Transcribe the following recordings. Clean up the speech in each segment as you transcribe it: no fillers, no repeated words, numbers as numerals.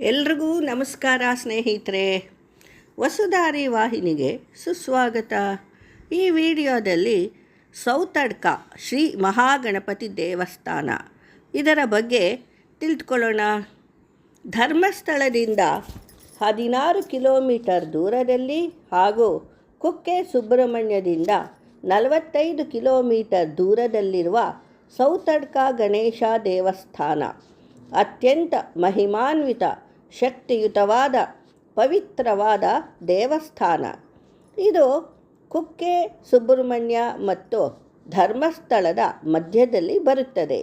ಎಲ್ರಿಗೂ ನಮಸ್ಕಾರ ಸ್ನೇಹಿತರೆ. ವಸುಧಾರಿ ವಾಹಿನಿಗೆ ಸುಸ್ವಾಗತ. ಈ ವಿಡಿಯೋದಲ್ಲಿ ಸೌತಡ್ಕ ಶ್ರೀ ಮಹಾಗಣಪತಿ ದೇವಸ್ಥಾನ ಇದರ ಬಗ್ಗೆ ತಿಳಿದುಕೊಳ್ಳೋಣ. ಧರ್ಮಸ್ಥಳದಿಂದ 16 ಕಿಲೋಮೀಟರ್ ದೂರದಲ್ಲಿ ಹಾಗೂ ಕುಕ್ಕೆ ಸುಬ್ರಹ್ಮಣ್ಯದಿಂದ 45 ಕಿಲೋಮೀಟರ್ ದೂರದಲ್ಲಿರುವ ಸೌತಡ್ಕ ಗಣೇಶ ದೇವಸ್ಥಾನ ಅತ್ಯಂತ ಮಹಿಮಾನ್ವಿತ, ಶಕ್ತಿಯುತವಾದ, ಪವಿತ್ರವಾದ ದೇವಸ್ಥಾನ. ಇದು ಕುಕ್ಕೆ ಸುಬ್ರಹ್ಮಣ್ಯ ಮತ್ತು ಧರ್ಮಸ್ಥಳದ ಮಧ್ಯದಲ್ಲಿ ಬರುತ್ತದೆ.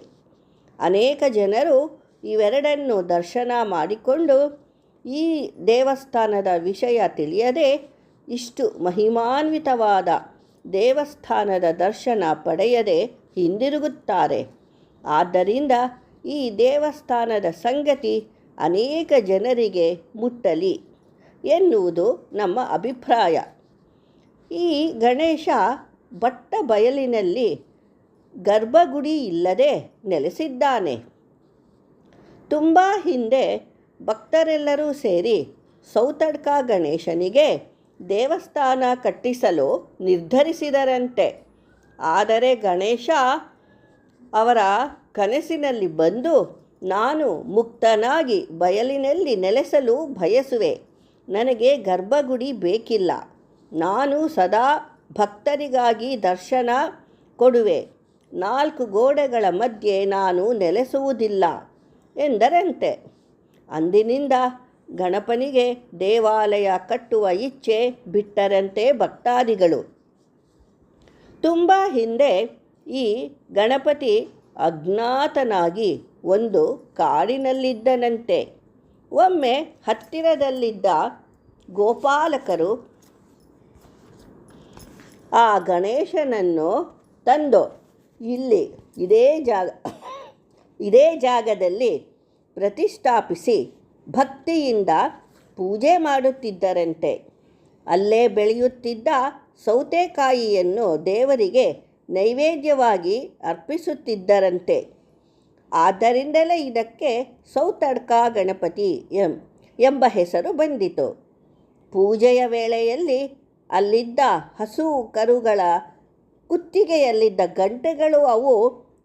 ಅನೇಕ ಜನರು ಇವೆರಡನ್ನು ದರ್ಶನ ಮಾಡಿಕೊಂಡು ಈ ದೇವಸ್ಥಾನದ ವಿಷಯ ತಿಳಿಯದೆ ಇಷ್ಟು ಮಹಿಮಾನ್ವಿತವಾದ ದೇವಸ್ಥಾನದ ದರ್ಶನ ಪಡೆಯದೆ ಹಿಂದಿರುಗುತ್ತಾರೆ. ಆದ್ದರಿಂದ ಈ ದೇವಸ್ಥಾನದ ಸಂಗತಿ ಅನೇಕ ಜನರಿಗೆ ಮುಟ್ಟಲಿ ಎನ್ನುವುದು ನಮ್ಮ ಅಭಿಪ್ರಾಯ. ಈ ಗಣೇಶ ಬಟ್ಟ ಬಯಲಿನಲ್ಲಿ ಗರ್ಭಗುಡಿ ಇಲ್ಲದೆ ನೆಲೆಸಿದ್ದಾನೆ. ತುಂಬ ಹಿಂದೆ ಭಕ್ತರೆಲ್ಲರೂ ಸೇರಿ ಸೌತಡ್ಕ ಗಣೇಶನಿಗೆ ದೇವಸ್ಥಾನ ಕಟ್ಟಿಸಲು ನಿರ್ಧರಿಸಿದರಂತೆ. ಆದರೆ ಗಣೇಶ ಅವರ ಕನಸಿನಲ್ಲಿ ಬಂದು, ನಾನು ಮುಕ್ತನಾಗಿ ಬಯಲಿನಲ್ಲಿ ನೆಲೆಸಲು ಬಯಸುವೆ, ನನಗೆ ಗರ್ಭಗುಡಿ ಬೇಕಿಲ್ಲ, ನಾನು ಸದಾ ಭಕ್ತರಿಗಾಗಿ ದರ್ಶನ ಕೊಡುವೆ, 4 ಗೋಡೆಗಳ ಮಧ್ಯೆ ನಾನು ನೆಲೆಸುವುದಿಲ್ಲ ಎಂದರಂತೆ. ಅಂದಿನಿಂದ ಗಣಪನಿಗೆ ದೇವಾಲಯ ಕಟ್ಟುವ ಇಚ್ಛೆ ಬಿಟ್ಟರಂತೆ ಭಕ್ತಾದಿಗಳು. ತುಂಬ ಹಿಂದೆ ಈ ಗಣಪತಿ ಅಜ್ಞಾತನಾಗಿ ಒಂದು ಕಾಡಿನಲ್ಲಿದ್ದನಂತೆ. ಒಮ್ಮೆ ಹತ್ತಿರದಲ್ಲಿದ್ದ ಗೋಪಾಲಕರು ಆ ಗಣೇಶನನ್ನು ತಂದು ಇಲ್ಲಿ ಇದೇ ಜಾಗದಲ್ಲಿ ಪ್ರತಿಷ್ಠಾಪಿಸಿ ಭಕ್ತಿಯಿಂದ ಪೂಜೆ ಮಾಡುತ್ತಿದ್ದರಂತೆ. ಅಲ್ಲೇ ಬೆಳೆಯುತ್ತಿದ್ದ ಸೌತೆಕಾಯಿಯನ್ನು ದೇವರಿಗೆ ನೈವೇದ್ಯವಾಗಿ ಅರ್ಪಿಸುತ್ತಿದ್ದರಂತೆ. ಆದ್ದರಿಂದಲೇ ಇದಕ್ಕೆ ಸೌತಡ್ಕ ಗಣಪತಿ ಎಂಬ ಹೆಸರು ಬಂದಿತು. ಪೂಜೆಯ ವೇಳೆಯಲ್ಲಿ ಅಲ್ಲಿದ್ದ ಹಸು ಕರುಗಳ ಕುತ್ತಿಗೆಯಲ್ಲಿದ್ದ ಗಂಟೆಗಳು ಅವು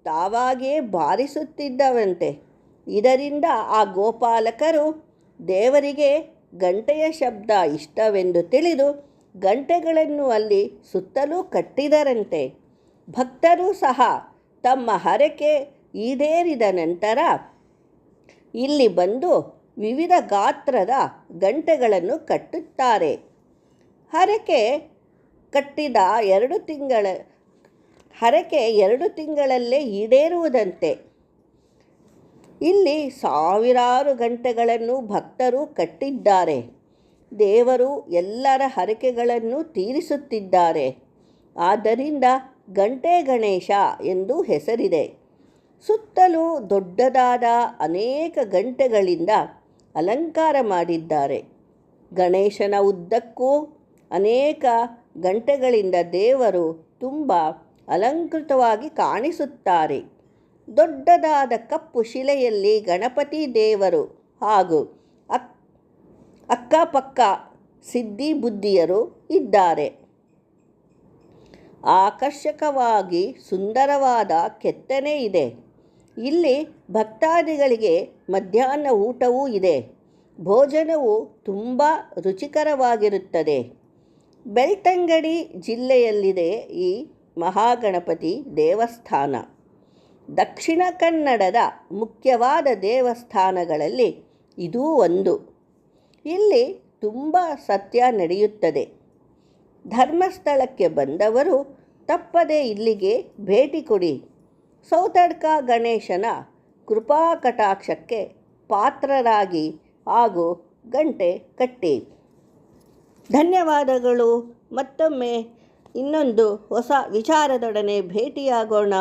ತಾವಾಗಿಯೇ ಬಾರಿಸುತ್ತಿದ್ದವಂತೆ. ಇದರಿಂದ ಆ ಗೋಪಾಲಕರು ದೇವರಿಗೆ ಗಂಟೆಯ ಶಬ್ದ ಇಷ್ಟವೆಂದು ತಿಳಿದು ಗಂಟೆಗಳನ್ನು ಅಲ್ಲಿ ಸುತ್ತಲೂ ಕಟ್ಟಿದರಂತೆ. ಭಕ್ತರು ಸಹ ತಮ್ಮ ಹರಕೆ ಈಡೇರಿದ ನಂತರ ಇಲ್ಲಿ ಬಂದು ವಿವಿಧ ಗಾತ್ರದ ಗಂಟೆಗಳನ್ನು ಕಟ್ಟುತ್ತಾರೆ. ಹರಕೆ ಕಟ್ಟಿದ 2 ತಿಂಗಳಲ್ಲೇ ಈಡೇರುವುದಂತೆ. ಇಲ್ಲಿ ಸಾವಿರಾರು ಗಂಟೆಗಳನ್ನು ಭಕ್ತರು ಕಟ್ಟಿದ್ದಾರೆ. ದೇವರು ಎಲ್ಲರ ಹರಕೆಗಳನ್ನು ತೀರಿಸುತ್ತಿದ್ದಾರೆ. ಆದ್ದರಿಂದ ಗಂಟೆ ಗಣೇಶ ಎಂದು ಹೆಸರಿದೆ. ಸುತ್ತಲೂ ದೊಡ್ಡದಾದ ಅನೇಕ ಗಂಟೆಗಳಿಂದ ಅಲಂಕಾರ ಮಾಡಿದ್ದಾರೆ. ಗಣೇಶನ ಉದ್ದಕ್ಕೂ ಅನೇಕ ಗಂಟೆಗಳಿಂದ ದೇವರು ತುಂಬ ಅಲಂಕೃತವಾಗಿ ಕಾಣಿಸುತ್ತಾರೆ. ದೊಡ್ಡದಾದ ಕಪ್ಪು ಶಿಲೆಯಲ್ಲಿ ಗಣಪತಿ ದೇವರು ಹಾಗೂ ಅಕ್ಕಪಕ್ಕ ಸಿದ್ಧಿ ಬುದ್ಧಿಯರು ಇದ್ದಾರೆ. ಆಕರ್ಷಕವಾಗಿ ಸುಂದರವಾದ ಕೆತ್ತನೆ ಇದೆ. ಇಲ್ಲಿ ಭಕ್ತಾದಿಗಳಿಗೆ ಮಧ್ಯಾಹ್ನ ಊಟವೂ ಇದೆ. ಭೋಜನವು ತುಂಬ ರುಚಿಕರವಾಗಿರುತ್ತದೆ. ಬೆಳ್ತಂಗಡಿ ಜಿಲ್ಲೆಯಲ್ಲಿದೆ ಈ ಮಹಾಗಣಪತಿ ದೇವಸ್ಥಾನ. ದಕ್ಷಿಣ ಕನ್ನಡದ ಮುಖ್ಯವಾದ ದೇವಸ್ಥಾನಗಳಲ್ಲಿ ಇದೂ ಒಂದು. ಇಲ್ಲಿ ತುಂಬ ಸತ್ಯ ನಡೆಯುತ್ತದೆ. ಧರ್ಮಸ್ಥಳಕ್ಕೆ ಬಂದವರು ತಪ್ಪದೆ ಇಲ್ಲಿಗೆ ಭೇಟಿ ಕೊಡಿ. ಸೌತಡ್ಕ ಗಣೇಶನ ಕೃಪಾ ಕಟಾಕ್ಷಕ್ಕೆ ಪಾತ್ರರಾಗಿ ಹಾಗೂ ಗಂಟೆ ಕಟ್ಟಿ. ಧನ್ಯವಾದಗಳು. ಮತ್ತೊಮ್ಮೆ ಇನ್ನೊಂದು ಹೊಸ ವಿಚಾರದೊಡನೆ ಭೇಟಿಯಾಗೋಣ.